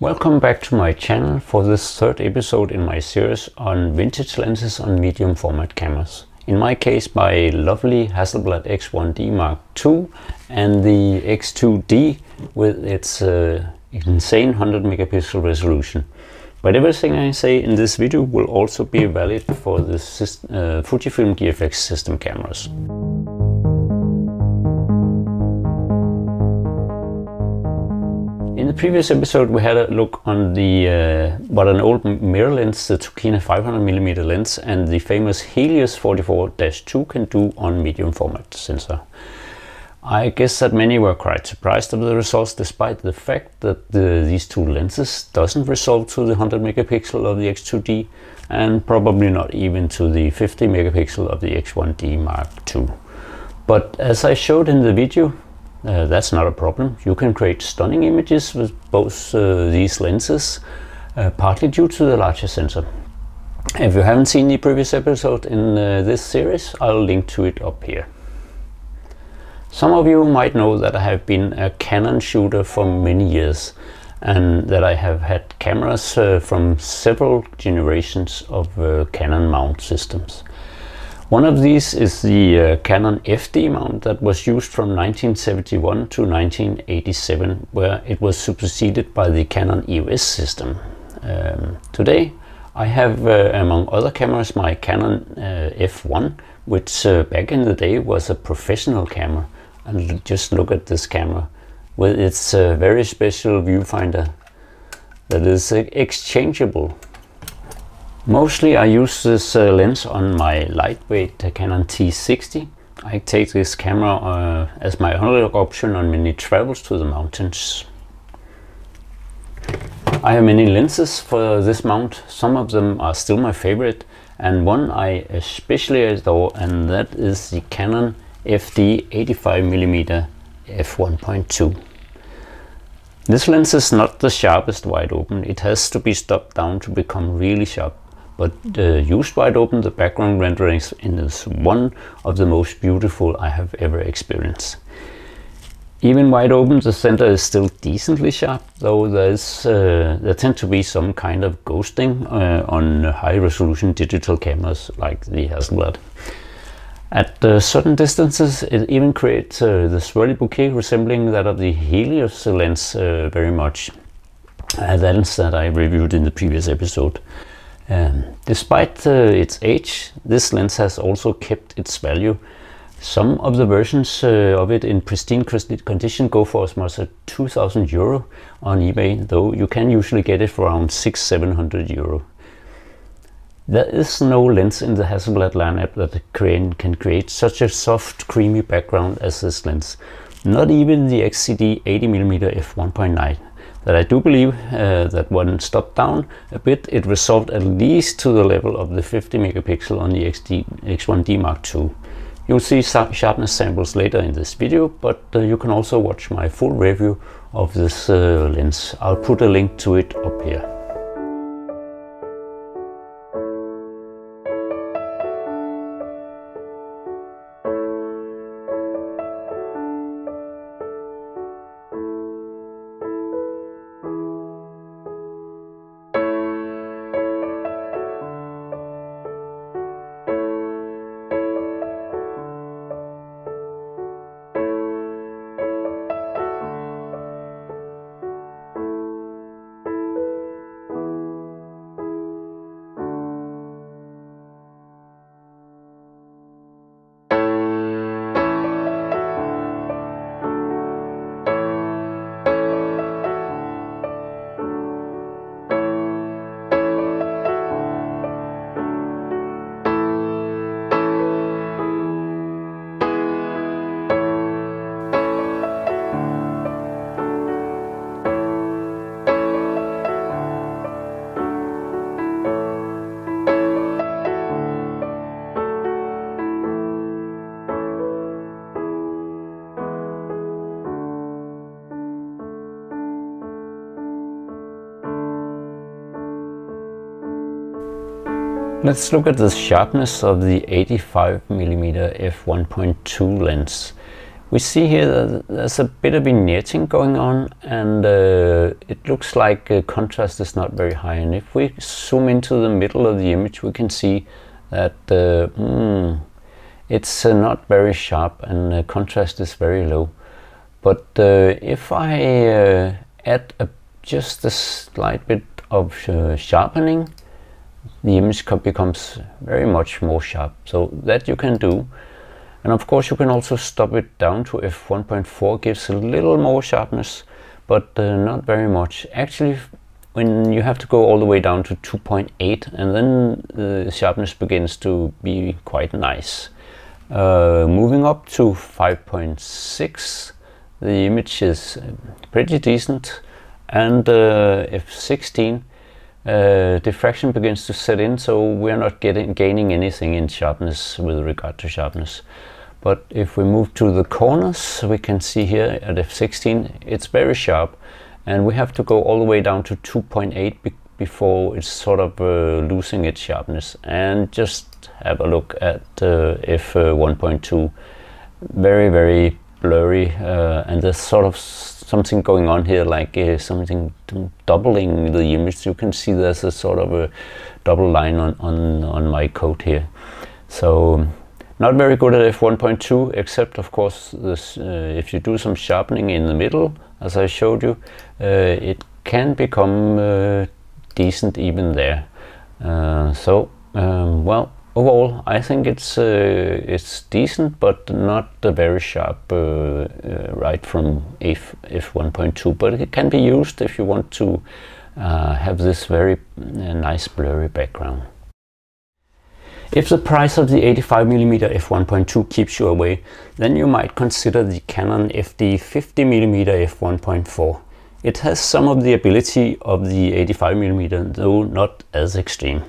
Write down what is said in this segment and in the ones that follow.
Welcome back to my channel for this third episode in my series on vintage lenses on medium format cameras. In my case, my lovely Hasselblad X1D Mark II and the X2D with its insane 100 megapixel resolution. But everything I say in this video will also be valid for the Fujifilm GFX system cameras. In the previous episode we had a look on the what an old mirror lens, the Tokina 500mm lens, and the famous Helios 44-2 can do on medium format sensor. I guess that many were quite surprised of the results, despite the fact that these two lenses doesn't resolve to the 100 megapixel of the X2D and probably not even to the 50 megapixel of the X1D Mark II. But as I showed in the video, that's not a problem. You can create stunning images with both these lenses, partly due to the larger sensor. If you haven't seen the previous episode in this series, I'll link to it up here. Some of you might know that I have been a Canon shooter for many years and that I have had cameras from several generations of Canon mount systems. One of these is the Canon FD mount that was used from 1971 to 1987, where it was superseded by the Canon EOS system. Today I have, among other cameras, my Canon F1, which back in the day was a professional camera. And just look at this camera with its very special viewfinder that is exchangeable. Mostly I use this lens on my lightweight Canon T60. I take this camera as my analog option on many travels to the mountains. I have many lenses for this mount. Some of them are still my favorite, and one I especially adore, and that is the Canon FD 85mm f1.2. This lens is not the sharpest wide open. It has to be stopped down to become really sharp. But used wide open, the background renderings is one of the most beautiful I have ever experienced. Even wide open, the center is still decently sharp, though there tend to be some kind of ghosting on high resolution digital cameras like the Hasselblad. At certain distances it even creates the swirly bouquet resembling that of the Helios lens very much, a lens that I reviewed in the previous episode. Despite its age, this lens has also kept its value. Some of the versions of it in pristine condition go for as much as €2,000 on eBay, though you can usually get it for around €600–700. There is no lens in the Hasselblad lineup that can create such a soft, creamy background as this lens. Not even the XCD 80mm f1.9. That I do believe that when stopped down a bit, it resolved at least to the level of the 50 megapixel on the X1D Mark II. You'll see sharpness samples later in this video, but you can also watch my full review of this lens. I'll put a link to it up here. Let's look at the sharpness of the 85mm f1.2 lens. We see here that there's a bit of vignetting going on, and it looks like contrast is not very high. And if we zoom into the middle of the image, we can see that it's not very sharp, and contrast is very low. But if I add just a slight bit of sharpening, the image becomes very much more sharp. So that you can do. And of course you can also stop it down to f1.4, gives a little more sharpness, but not very much. Actually, when you have to go all the way down to 2.8, and then the sharpness begins to be quite nice. Moving up to 5.6, the image is pretty decent, and f16, diffraction begins to set in, so we're not gaining anything in sharpness with regard to sharpness. But if we move to the corners, we can see here at f16 it's very sharp, and we have to go all the way down to 2.8 before it's sort of losing its sharpness. And just have a look at f1.2, very blurry, and there's sort of something going on here, like something doubling the image. You can see there's a sort of a double line on my code here. So not very good at f1.2, except of course this, if you do some sharpening in the middle, as I showed you, it can become decent even there. Well, overall I think it's decent, but not very sharp right from f1.2, but it can be used if you want to have this very nice blurry background. If the price of the 85mm f1.2 keeps you away, then you might consider the Canon FD 50mm f1.4. It has some of the ability of the 85mm, though not as extreme.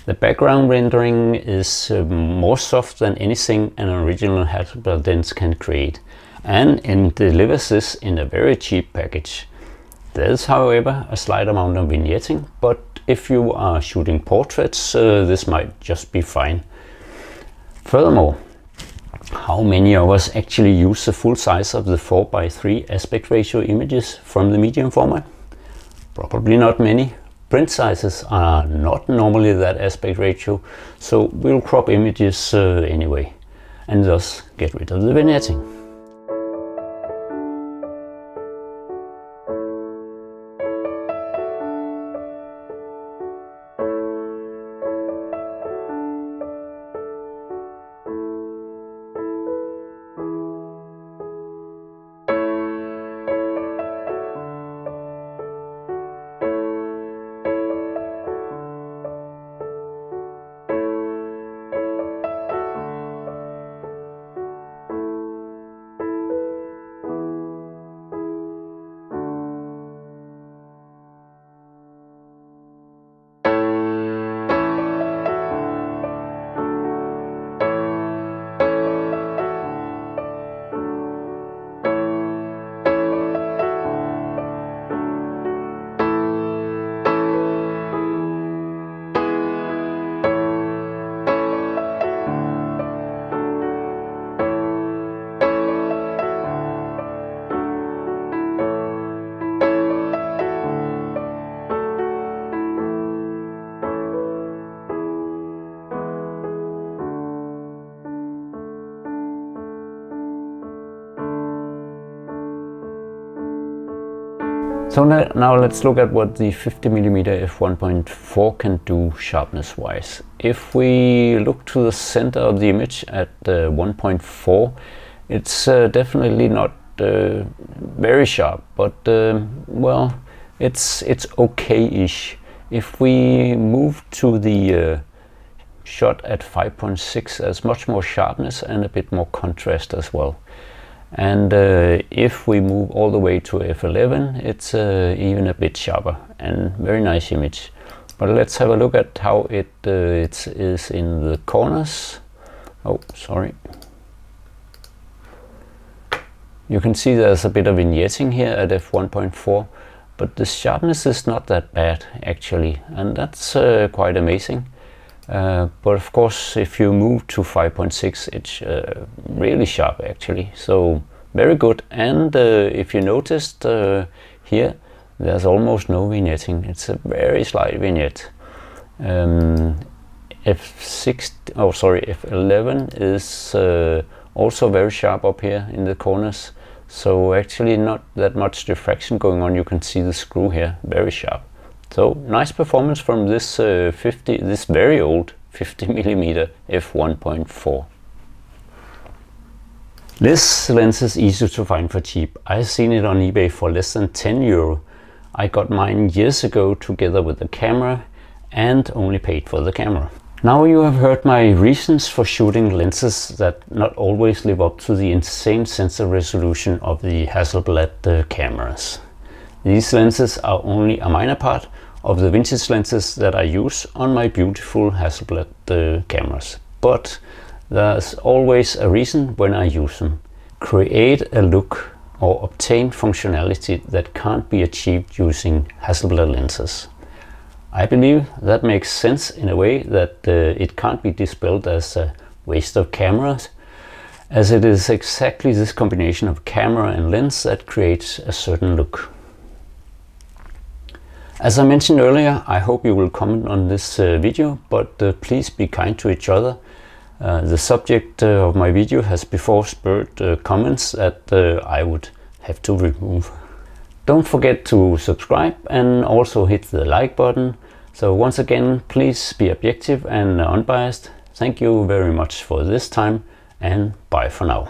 The background rendering is more soft than anything an original Hasselblad lens can create, and it delivers this in a very cheap package. There is, however, a slight amount of vignetting, but if you are shooting portraits, this might just be fine. Furthermore, how many of us actually use the full size of the 4:3 aspect ratio images from the medium format? Probably not many. Print sizes are not normally that aspect ratio, so we'll crop images anyway, and thus get rid of the vignetting. So now let's look at what the 50mm f1.4 can do sharpness wise. If we look to the center of the image at 1.4, it's definitely not very sharp, but well, it's okay-ish. If we move to the shot at 5.6, there's much more sharpness and a bit more contrast as well. And if we move all the way to f11, it's even a bit sharper and very nice image. But let's have a look at how it is in the corners. Oh, sorry. You can see there's a bit of vignetting here at f1.4, but the sharpness is not that bad actually, and that's quite amazing. But of course, if you move to 5.6, it's really sharp actually. So very good. And if you noticed here, there's almost no vignetting. It's a very slight vignette. F11 is also very sharp up here in the corners. So actually not that much diffraction going on. You can see the screw here, very sharp. So nice performance from this this very old 50mm f1.4. This lens is easy to find for cheap. I've seen it on eBay for less than 10 euro. I got mine years ago together with the camera and only paid for the camera. Now you have heard my reasons for shooting lenses that not always live up to the insane sensor resolution of the Hasselblad cameras. These lenses are only a minor part of the vintage lenses that I use on my beautiful Hasselblad cameras. But there's always a reason when I use them. Create a look or obtain functionality that can't be achieved using Hasselblad lenses. I believe that makes sense in a way that it can't be dispelled as a waste of cameras, as it is exactly this combination of camera and lens that creates a certain look. As I mentioned earlier, I hope you will comment on this video, but please be kind to each other. The subject of my video has before spurred comments that I would have to remove. Don't forget to subscribe and also hit the like button. So once again, please be objective and unbiased. Thank you very much for this time, and bye for now.